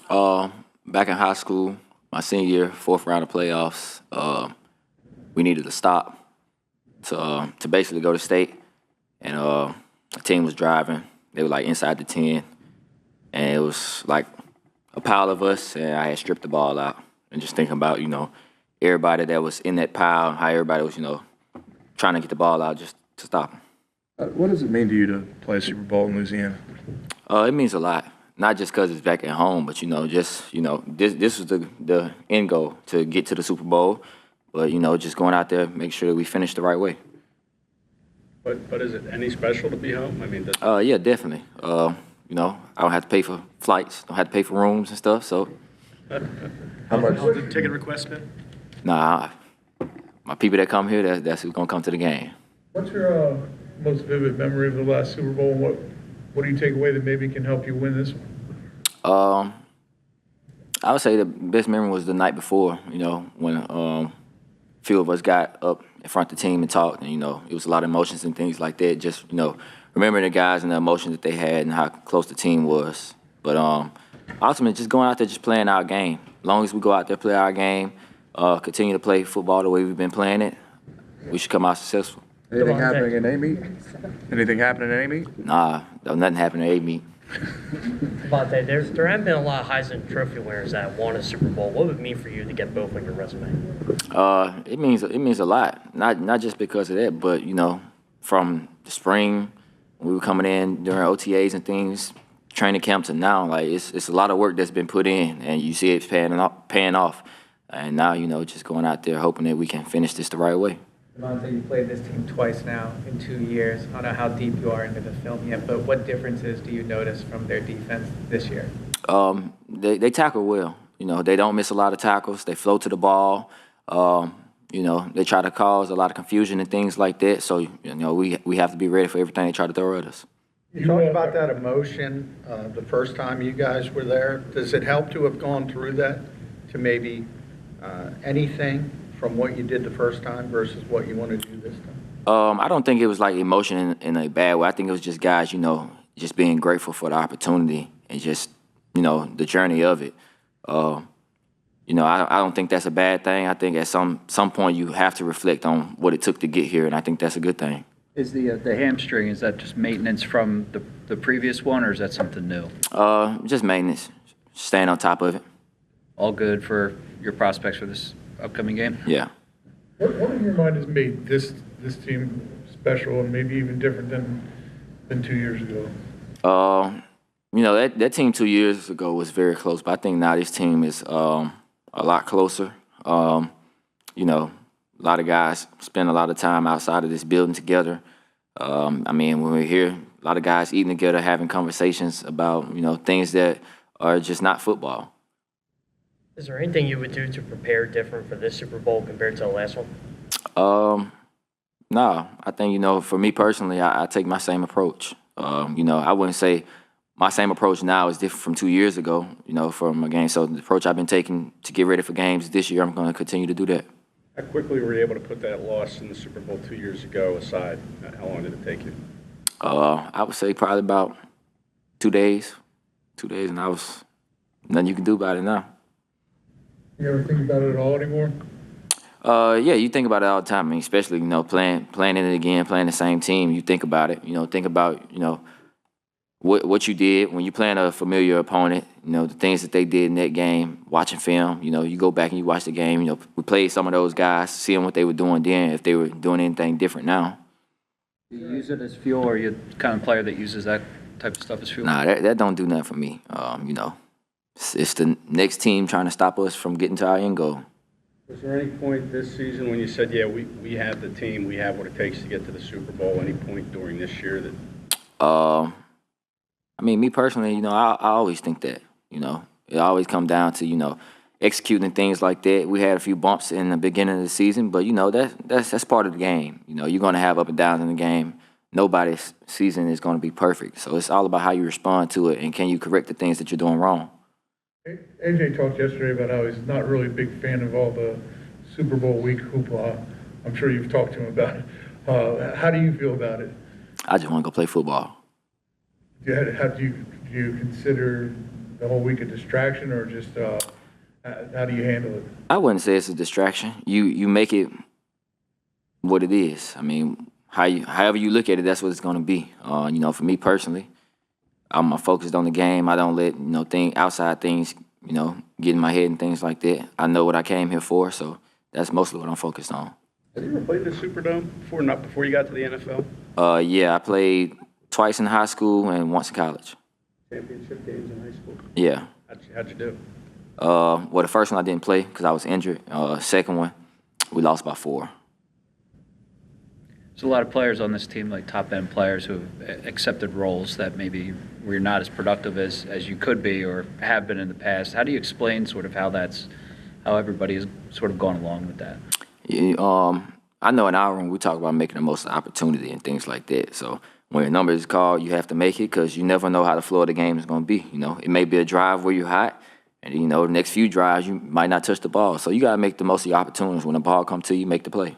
Back in high school, my senior year, fourth round of playoffs, we needed to stop to basically go to state, and the team was driving. They were like inside the 10, and it was like a pile of us, and I had stripped the ball out. And just thinking about, everybody that was in that pile, how everybody was, trying to get the ball out just to stop them. What does it mean to you to play a Super Bowl in Louisiana? It means a lot. Not just because it's back at home, but this was the end goal to get to the Super Bowl. But just going out there, make sure that we finish the right way. But is it any special to be home? I mean, yeah, definitely. I don't have to pay for flights, don't have to pay for rooms and stuff. So, How much? How's the ticket request been? nah, my people that come here, that's who's gonna come to the game. What's your most vivid memory of the last Super Bowl? What do you take away that maybe can help you win this one? I would say the best memory was the night before. When a few of us got up in front of the team and talked, and it was a lot of emotions and things like that. Just remembering the guys and the emotions that they had and how close the team was. But ultimately, just going out there, just playing our game. As long as we go out there, play our game, continue to play football the way we've been playing it, we should come out successful. Anything happening in A-Meet? Anything happening in A-Meet? Nah, nothing happened at A-Meet. DeVonta, there have been a lot of Heisman Trophy winners that won a Super Bowl. What would it mean for you to get both on your resume? It means a lot. Not just because of that, but from the spring when we were coming in during OTAs and things, training camp to now, like it's a lot of work that's been put in, and you see it paying off. And now just going out there hoping that we can finish this the right way. DeVonta, you played this team twice now in 2 years. I don't know how deep you are into the film yet, but what differences do you notice from their defense this year? They tackle well. They don't miss a lot of tackles. They flow to the ball. They try to cause a lot of confusion and things like that. So, we have to be ready for everything they try to throw at us. You talked about that emotion the first time you guys were there. Does it help to have gone through that to maybe anything from what you did the first time versus what you want to do this time? I don't think it was like emotion in a bad way. I think it was just guys, just being grateful for the opportunity and just, the journey of it. I don't think that's a bad thing. I think at some point you have to reflect on what it took to get here, and I think that's a good thing. Is the hamstring, is that just maintenance from the previous one, or is that something new? Just maintenance, staying on top of it. All good for your prospects for this upcoming game? Yeah. What in your mind has made this team special and maybe even different than 2 years ago? That team 2 years ago was very close, but I think now this team is a lot closer. A lot of guys spend a lot of time outside of this building together. When we're here, a lot of guys eating together, having conversations about, things that are just not football. Is there anything you would do to prepare different for this Super Bowl compared to the last one? No, I think, for me personally, I take my same approach. I wouldn't say my same approach now is different from 2 years ago, from a game. So the approach I've been taking to get ready for games this year, I'm going to continue to do that. How quickly were you able to put that loss in the Super Bowl 2 years ago aside? How long did it take you? I would say probably about 2 days. 2 days, and nothing you can do about it now. You ever think about it at all anymore? Yeah, you think about it all the time. Especially, playing it again, playing the same team. You think about it. Think about, what you did when you playing a familiar opponent. The things that they did in that game. Watching film. You go back and you watch the game. We played some of those guys, seeing what they were doing then, if they were doing anything different now. Do you use it as fuel, or are you the kind of player that uses that type of stuff as fuel? Nah, that don't do nothing for me. It's the next team trying to stop us from getting to our end goal. Was there any point this season when you said, yeah, we have the team, we have what it takes to get to the Super Bowl? Any point during this year that? Me personally, I always think that, it always come down to, executing things like that. We had a few bumps in the beginning of the season, but, that's part of the game. You're going to have up and downs in the game. Nobody's season is going to be perfect. So it's all about how you respond to it and can you correct the things that you're doing wrong. AJ talked yesterday about how he's not really a big fan of all the Super Bowl week hoopla. I'm sure you've talked to him about it. How do you feel about it? I just want to go play football. How do you consider the whole week a distraction, or just how do you handle it? I wouldn't say it's a distraction. You make it what it is. I mean, however you look at it, that's what it's going to be. You know, for me personally, I'm focused on the game. I don't let, you know, outside things, you know, get in my head and things like that. I know what I came here for, so that's mostly what I'm focused on. Have you ever played in the Superdome before, not before you got to the NFL? Yeah, I played twice in high school and once in college. Championship games in high school? Yeah. How'd you do? Well, the first one I didn't play because I was injured. Second one, we lost by 4. There's a lot of players on this team, like top-end players, who have accepted roles that maybe where you're not as productive as you could be or have been in the past. How do you explain sort of how everybody has sort of gone along with that? I know in our room we talk about making the most of the opportunity and things like that. So when your number is called, you have to make it because you never know how the flow of the game is going to be. You know, it may be a drive where you're hot, and you know the next few drives you might not touch the ball. So you got to make the most of your opportunities. When the ball comes to you, make the play.